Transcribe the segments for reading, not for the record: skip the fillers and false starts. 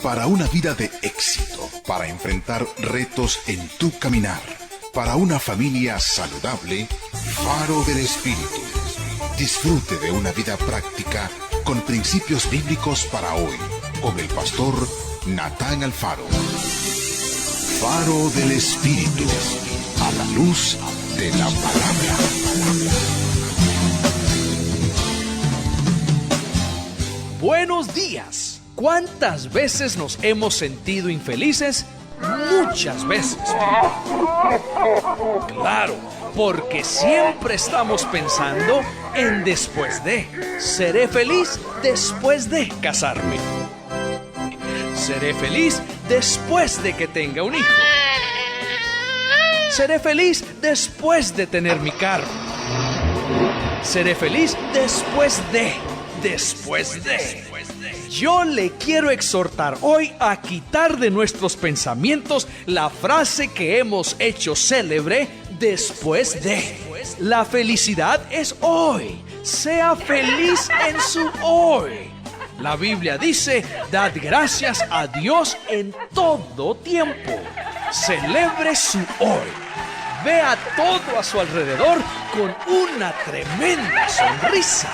Para una vida de éxito, para enfrentar retos en tu caminar, para una familia saludable, Faro del Espíritu. Disfrute de una vida práctica con principios bíblicos para hoy, con el pastor Natán Alfaro. Faro del Espíritu, a la luz de la palabra. Buenos días. ¿Cuántas veces nos hemos sentido infelices? Muchas veces. Claro, porque siempre estamos pensando en después de. Seré feliz después de casarme. Seré feliz después de que tenga un hijo. Seré feliz después de tener mi carro. Seré feliz después de. Yo le quiero exhortar hoy a quitar de nuestros pensamientos la frase que hemos hecho célebre, después de. La felicidad es hoy. Sea feliz en su hoy. La Biblia dice, dad gracias a Dios en todo tiempo. Celebre su hoy. Vea todo a su alrededor con una tremenda sonrisa.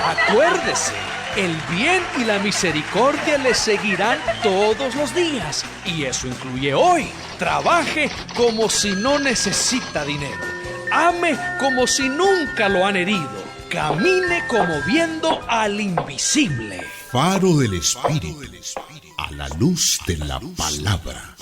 Acuérdese, el bien y la misericordia le seguirán todos los días, y eso incluye hoy. Trabaje como si no necesita dinero. Ame como si nunca lo han herido. Camine como viendo al invisible. Faro del Espíritu, a la luz de la palabra.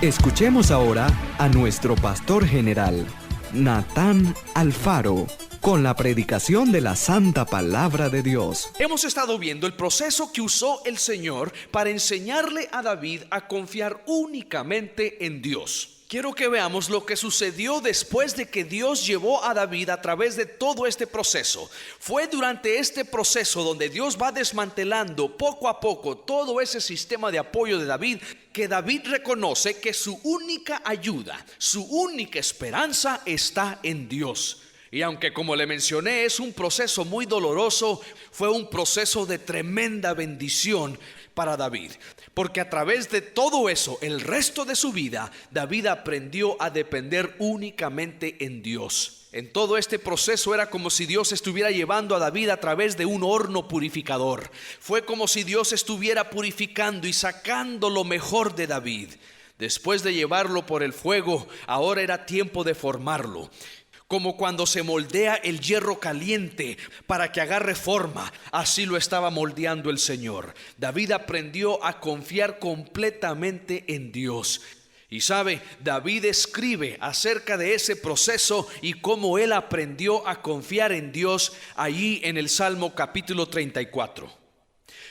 Escuchemos ahora a nuestro pastor general, Natán Alfaro, con la predicación de la Santa Palabra de Dios. Hemos estado viendo el proceso que usó el Señor para enseñarle a David a confiar únicamente en Dios. Quiero que veamos lo que sucedió después de que Dios llevó a David a través de todo este proceso. Fue durante este proceso donde Dios va desmantelando poco a poco todo ese sistema de apoyo de David, que David reconoce que su única ayuda, su única esperanza está en Dios. Y aunque, como le mencioné, es un proceso muy doloroso, fue un proceso de tremenda bendición para David, porque a través de todo eso, el resto de su vida, David aprendió a depender únicamente en Dios. En todo este proceso era como si Dios estuviera llevando a David a través de un horno purificador. Fue como si Dios estuviera purificando y sacando lo mejor de David. Después de llevarlo por el fuego, ahora era tiempo de formarlo. Como cuando se moldea el hierro caliente para que agarre forma, así lo estaba moldeando el Señor. David aprendió a confiar completamente en Dios. Y sabe, David escribe acerca de ese proceso y cómo él aprendió a confiar en Dios allí en el Salmo capítulo 34.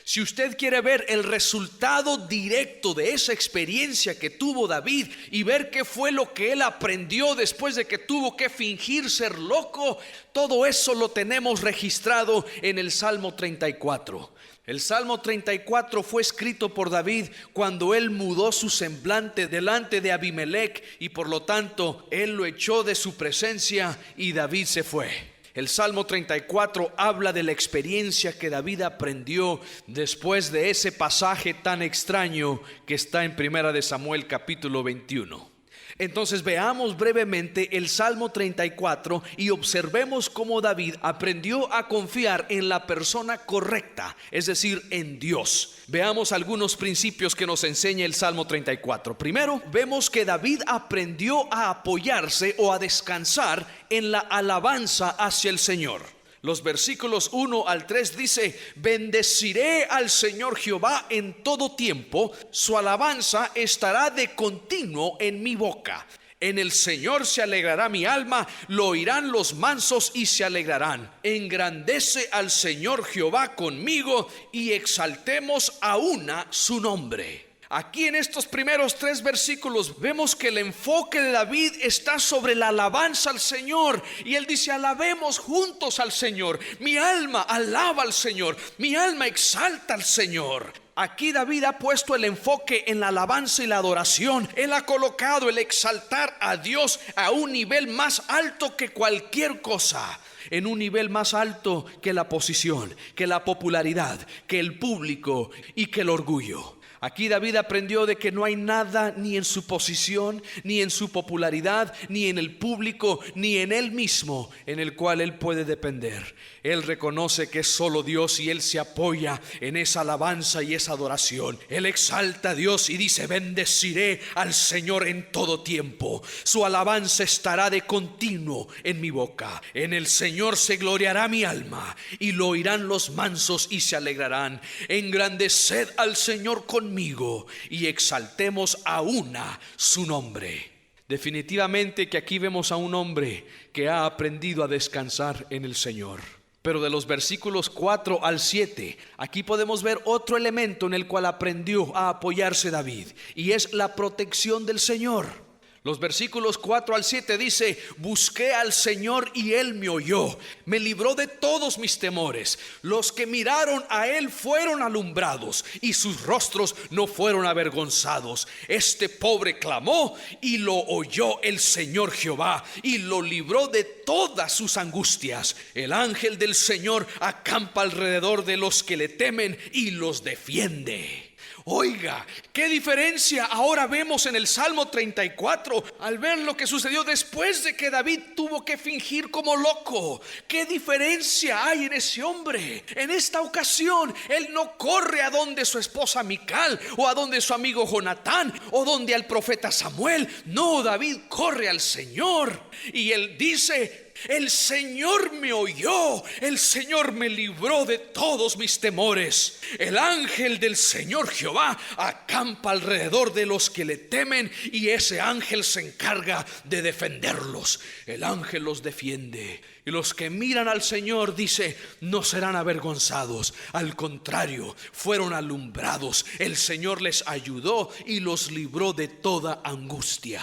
Si usted quiere ver el resultado directo de esa experiencia que tuvo David y ver qué fue lo que él aprendió después de que tuvo que fingir ser loco, todo eso lo tenemos registrado en el Salmo 34. El Salmo 34 fue escrito por David cuando él mudó su semblante delante de Abimelech y por lo tanto él lo echó de su presencia y David se fue. El Salmo 34 habla de la experiencia que David aprendió después de ese pasaje tan extraño que está en 1 Samuel capítulo 21. Entonces veamos brevemente el Salmo 34 y observemos cómo David aprendió a confiar en la persona correcta, es decir, en Dios. Veamos algunos principios que nos enseña el Salmo 34. Primero, vemos que David aprendió a apoyarse o a descansar en la alabanza hacia el Señor. Los versículos 1 al 3 dice: bendeciré al Señor Jehová en todo tiempo, su alabanza estará de continuo en mi boca. En el Señor se alegrará mi alma, lo oirán los mansos y se alegrarán. Engrandece al Señor Jehová conmigo y exaltemos a una su nombre. Aquí en estos primeros 3 versículos vemos que el enfoque de David está sobre la alabanza al Señor. Y él dice: alabemos juntos al Señor. Mi alma alaba al Señor, mi alma exalta al Señor. Aquí David ha puesto el enfoque en la alabanza y la adoración. Él ha colocado el exaltar a Dios a un nivel más alto que cualquier cosa. En un nivel más alto que la posición, que la popularidad, que el público y que el orgullo. Aquí David aprendió de que no hay nada ni en su posición, ni en su popularidad, ni en el público, ni en él mismo en el cual él puede depender. Él reconoce que es solo Dios y él se apoya en esa alabanza y esa adoración. Él exalta a Dios y dice: bendeciré al Señor en todo tiempo. Su alabanza estará de continuo en mi boca. En el Señor se gloriará mi alma y lo oirán los mansos y se alegrarán. Engrandeced al Señor conmigo y exaltemos a una su nombre. Definitivamente que aquí vemos a un hombre que ha aprendido a descansar en el Señor. Pero de los versículos 4 al 7, aquí podemos ver otro elemento en el cual aprendió a apoyarse David, y es la protección del Señor. Los versículos 4 al 7 dice: busqué al Señor y Él me oyó, me libró de todos mis temores. Los que miraron a Él fueron alumbrados y sus rostros no fueron avergonzados. Este pobre clamó y lo oyó el Señor Jehová y lo libró de todas sus angustias. El ángel del Señor acampa alrededor de los que le temen y los defiende. Oiga, qué diferencia ahora vemos en el Salmo 34 al ver lo que sucedió después de que David tuvo que fingir como loco. Qué diferencia hay en ese hombre. En esta ocasión él no corre a donde su esposa Mical o a donde su amigo Jonatán o donde al profeta Samuel. No, David corre al Señor y él dice: el Señor me oyó, el Señor me libró de todos mis temores. El ángel del Señor Jehová acampa alrededor de los que le temen y ese ángel se encarga de defenderlos. El ángel los defiende. Y los que miran al Señor, dice, no serán avergonzados. Al contrario, fueron alumbrados. El Señor les ayudó y los libró de toda angustia.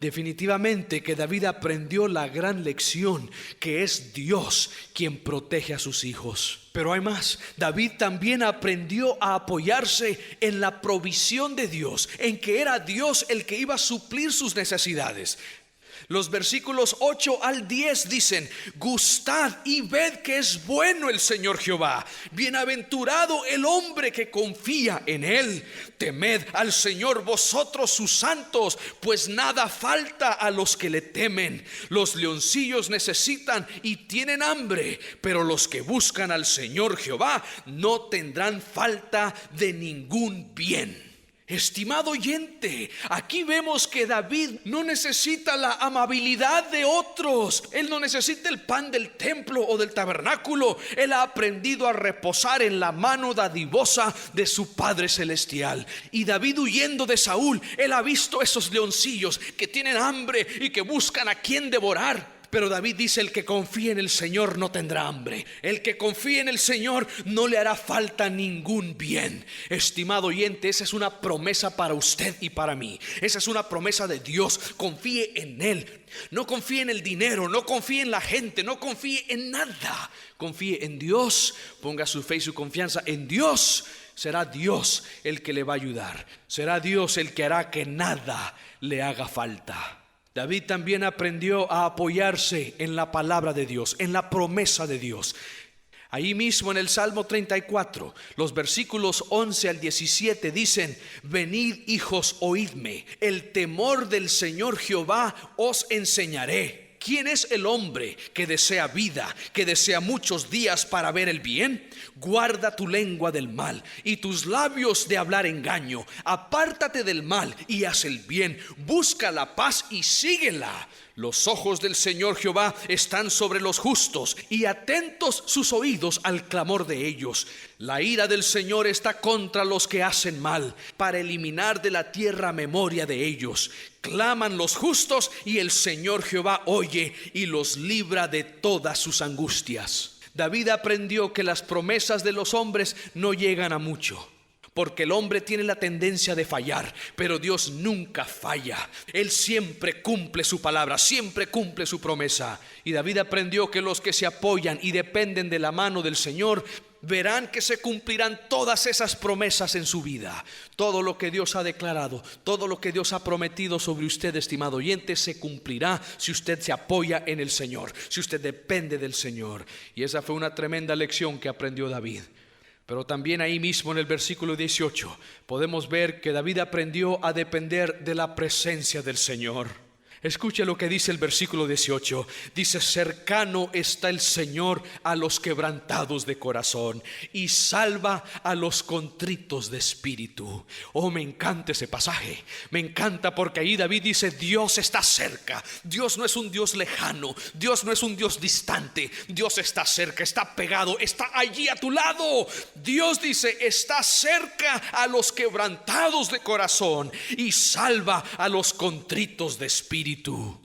Definitivamente que David aprendió la gran lección que es Dios quien protege a sus hijos. Pero hay más. David también aprendió a apoyarse en la provisión de Dios, en que era Dios el que iba a suplir sus necesidades. Los versículos 8 al 10 dicen: gustad y ved que es bueno el Señor Jehová, bienaventurado el hombre que confía en él. Temed al Señor vosotros sus santos, pues nada falta a los que le temen. Los leoncillos necesitan y tienen hambre, pero los que buscan al Señor Jehová no tendrán falta de ningún bien. Estimado oyente, aquí vemos que David no necesita la amabilidad de otros. Él no necesita el pan del templo o del tabernáculo. Él ha aprendido a reposar en la mano dadivosa de su Padre Celestial. Y David, huyendo de Saúl, él ha visto esos leoncillos que tienen hambre y que buscan a quien devorar. Pero David dice: el que confíe en el Señor no tendrá hambre. El que confíe en el Señor no le hará falta ningún bien. Estimado oyente, esa es una promesa para usted y para mí. Esa es una promesa de Dios. Confíe en Él. No confíe en el dinero, no confíe en la gente, no confíe en nada. Confíe en Dios. Ponga su fe y su confianza en Dios. Será Dios el que le va a ayudar. Será Dios el que hará que nada le haga falta. David también aprendió a apoyarse en la palabra de Dios, en la promesa de Dios. Ahí mismo en el Salmo 34, los versículos 11 al 17 dicen: venid hijos, oídme, el temor del Señor Jehová os enseñaré. ¿Quién es el hombre que desea vida, que desea muchos días para ver el bien? Guarda tu lengua del mal y tus labios de hablar engaño. Apártate del mal y haz el bien. Busca la paz y síguela. Los ojos del Señor Jehová están sobre los justos y atentos sus oídos al clamor de ellos. La ira del Señor está contra los que hacen mal, para eliminar de la tierra memoria de ellos. Claman los justos y el Señor Jehová oye y los libra de todas sus angustias. David aprendió que las promesas de los hombres no llegan a mucho, porque el hombre tiene la tendencia de fallar, pero Dios nunca falla. Él siempre cumple su palabra, siempre cumple su promesa. Y David aprendió que los que se apoyan y dependen de la mano del Señor verán que se cumplirán todas esas promesas en su vida. Todo lo que Dios ha declarado, todo lo que Dios ha prometido sobre usted, estimado oyente, se cumplirá si usted se apoya en el Señor, si usted depende del Señor. Y esa fue una tremenda lección que aprendió David. Pero también ahí mismo en el versículo 18 podemos ver que David aprendió a depender de la presencia del Señor. Escuche lo que dice el versículo 18. Dice: cercano está el Señor a los quebrantados de corazón y salva a los contritos de espíritu. Oh, me encanta ese pasaje. Me encanta porque ahí David dice: Dios está cerca. Dios no es un Dios lejano. Dios no es un Dios distante. Dios está cerca, está pegado, está allí a tu lado. Dios dice: está cerca a los quebrantados de corazón y salva a los contritos de espíritu.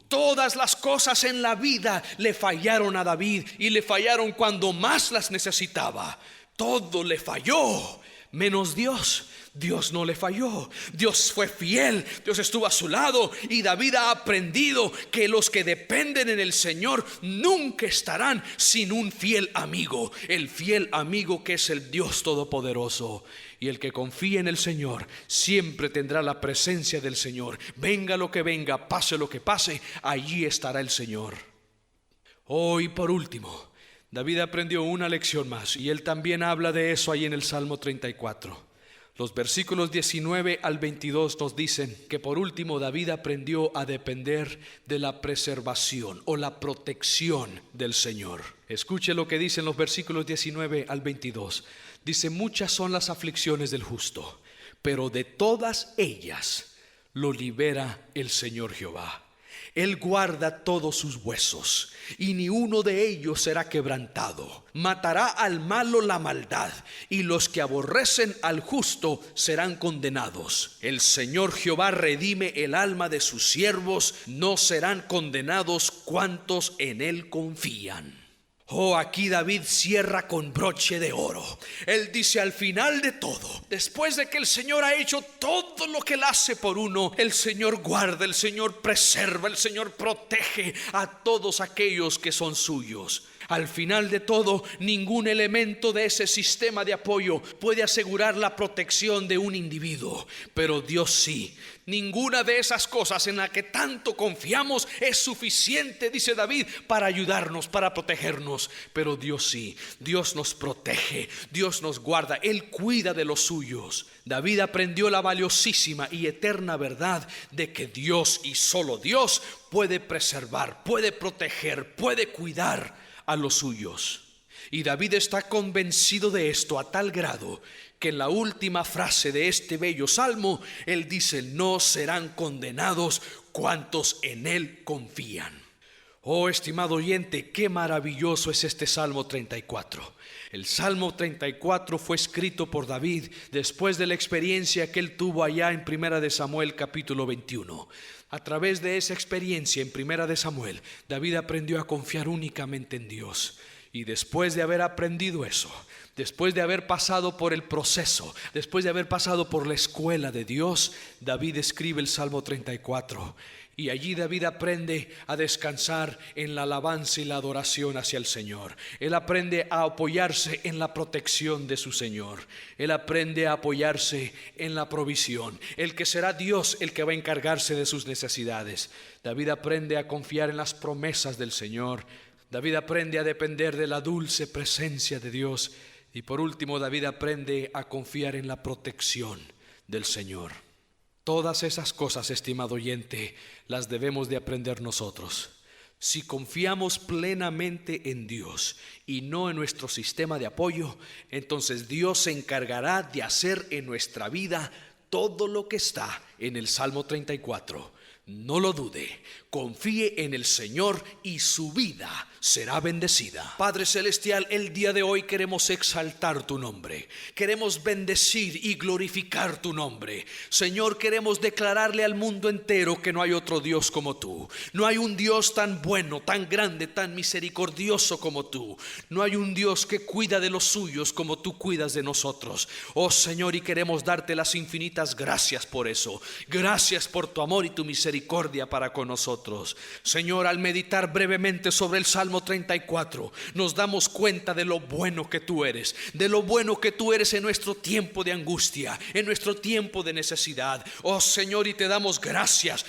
Todas las cosas en la vida le fallaron a David, y le fallaron cuando más las necesitaba. Todo le falló, menos Dios. Dios no le falló. Dios fue fiel. Dios estuvo a su lado, y David ha aprendido que los que dependen en el Señor nunca estarán sin un fiel amigo. El fiel amigo que es el Dios Todopoderoso. Y el que confía en el Señor siempre tendrá la presencia del Señor. Venga lo que venga, pase lo que pase, allí estará el Señor. Y por último, David aprendió una lección más, y él también habla de eso ahí en el Salmo 34. Los versículos 19 al 22 nos dicen que por último David aprendió a depender de la preservación o la protección del Señor. Escuche lo que dicen los versículos 19 al 22. Dice: muchas son las aflicciones del justo, pero de todas ellas lo libera el Señor Jehová. Él guarda todos sus huesos, y ni uno de ellos será quebrantado. Matará al malo la maldad, y los que aborrecen al justo serán condenados. El Señor Jehová redime el alma de sus siervos, no serán condenados cuantos en él confían. Aquí David cierra con broche de oro. Él dice: al final de todo, después de que el Señor ha hecho todo lo que él hace por uno, el Señor guarda, el Señor preserva, el Señor protege a todos aquellos que son suyos. Al final de todo, ningún elemento de ese sistema de apoyo puede asegurar la protección de un individuo, pero Dios sí. Ninguna de esas cosas en las que tanto confiamos es suficiente, dice David, para ayudarnos, para protegernos. Pero Dios sí, Dios nos protege, Dios nos guarda, Él cuida de los suyos. David aprendió la valiosísima y eterna verdad de que Dios, y solo Dios, puede preservar, puede proteger, puede cuidar a los suyos. Y David está convencido de esto a tal grado que en la última frase de este bello salmo él dice: no serán condenados cuantos en él confían. Estimado oyente, qué maravilloso es este Salmo 34. El Salmo 34 fue escrito por David después de la experiencia que él tuvo allá en Primera de Samuel capítulo 21. A través de esa experiencia en Primera de Samuel, David aprendió a confiar únicamente en Dios. Y después de haber aprendido eso, después de haber pasado por el proceso, después de haber pasado por la escuela de Dios, David escribe el Salmo 34. Y allí David aprende a descansar en la alabanza y la adoración hacia el Señor. Él aprende a apoyarse en la protección de su Señor. Él aprende a apoyarse en la provisión. El que será Dios el que va a encargarse de sus necesidades. David aprende a confiar en las promesas del Señor. David aprende a depender de la dulce presencia de Dios. Y por último, David aprende a confiar en la protección del Señor. Todas esas cosas, estimado oyente, las debemos de aprender nosotros. Si confiamos plenamente en Dios y no en nuestro sistema de apoyo, entonces Dios se encargará de hacer en nuestra vida todo lo que está en el Salmo 34. No lo dude, confíe en el Señor y su vida será bendecida. Padre Celestial, el día de hoy queremos exaltar tu nombre. Queremos bendecir y glorificar tu nombre. Señor, queremos declararle al mundo entero que no hay otro Dios como tú. No hay un Dios tan bueno, tan grande, tan misericordioso como tú. No hay un Dios que cuida de los suyos como tú cuidas de nosotros. Señor, y queremos darte las infinitas gracias por eso. Gracias por tu amor y tu misericordia para con nosotros. Señor, al meditar brevemente sobre el Salmo Salmo 34, nos damos cuenta de lo bueno que tú eres, de lo bueno que tú eres en nuestro tiempo de angustia, en nuestro tiempo de necesidad. Oh Señor, y te damos gracias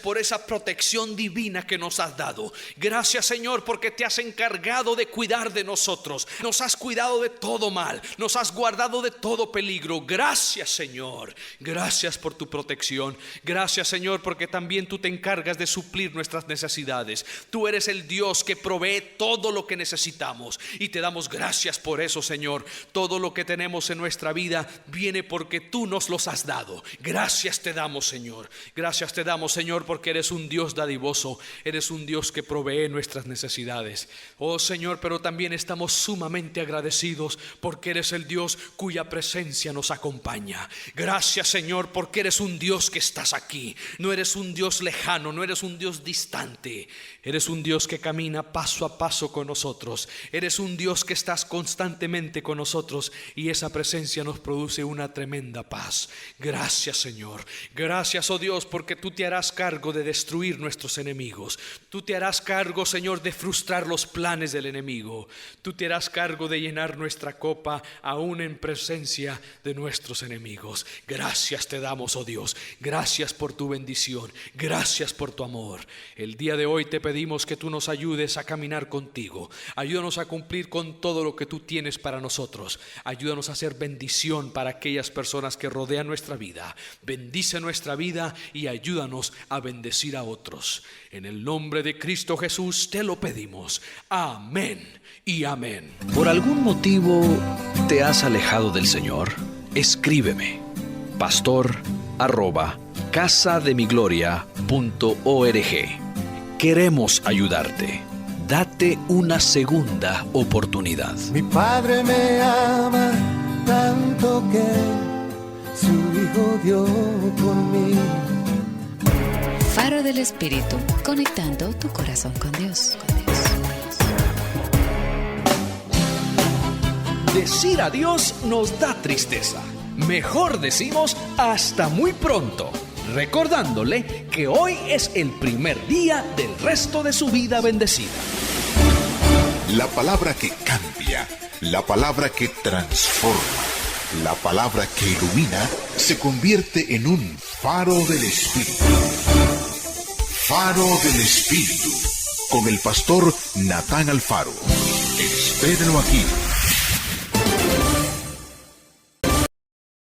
por esa protección divina que nos has dado. Gracias, Señor, porque te has encargado de cuidar de nosotros, nos has cuidado de todo mal, nos has guardado de todo peligro. Gracias, Señor, gracias por tu protección. Gracias, Señor, porque también tú te encargas de suplir nuestras necesidades. Tú eres el Dios que provee todo lo que necesitamos, y te damos gracias por eso, Señor. Todo lo que tenemos en nuestra vida viene porque tú nos los has dado. Gracias te damos, Señor. Gracias te damos, Señor, porque eres un Dios dadivoso, eres un Dios que provee nuestras necesidades. Oh Señor, pero también estamos sumamente agradecidos porque eres el Dios cuya presencia nos acompaña. Gracias, Señor, porque eres un Dios que estás aquí. No eres un Dios lejano, no eres un Dios distante. Eres un Dios que camina paso a paso con nosotros. Eres un Dios que estás constantemente con nosotros, y esa presencia nos produce una tremenda paz. Gracias, Señor. Gracias, oh Dios, porque tú te harás cargo de destruir nuestros enemigos. Tú te harás cargo, Señor, de frustrar los planes del enemigo. Tú te harás cargo de llenar nuestra copa aún en presencia de nuestros enemigos. Gracias te damos, oh Dios. Gracias por tu bendición. Gracias por tu amor. El día de hoy te pedimos que tú nos ayudes a caminar contigo. Ayúdanos a cumplir con todo lo que tú tienes para nosotros. Ayúdanos a ser bendición para aquellas personas que rodean nuestra vida. Bendice nuestra vida y ayúdanos a bendecir a otros. En el nombre de Cristo Jesús te lo pedimos. Amén y amén. ¿Por algún motivo te has alejado del Señor? Escríbeme, pastor@casademigloria.org. Queremos ayudarte. Date una segunda oportunidad. Mi Padre me ama tanto que su Hijo dio por mí. Faro del Espíritu, conectando tu corazón con Dios. Decir adiós nos da tristeza. Mejor decimos hasta muy pronto, recordándole que hoy es el primer día del resto de su vida bendecida. La palabra que cambia, la palabra que transforma, la palabra que ilumina, se convierte en un faro del Espíritu. Faro del Espíritu, con el pastor Natán Alfaro. Espérenlo aquí.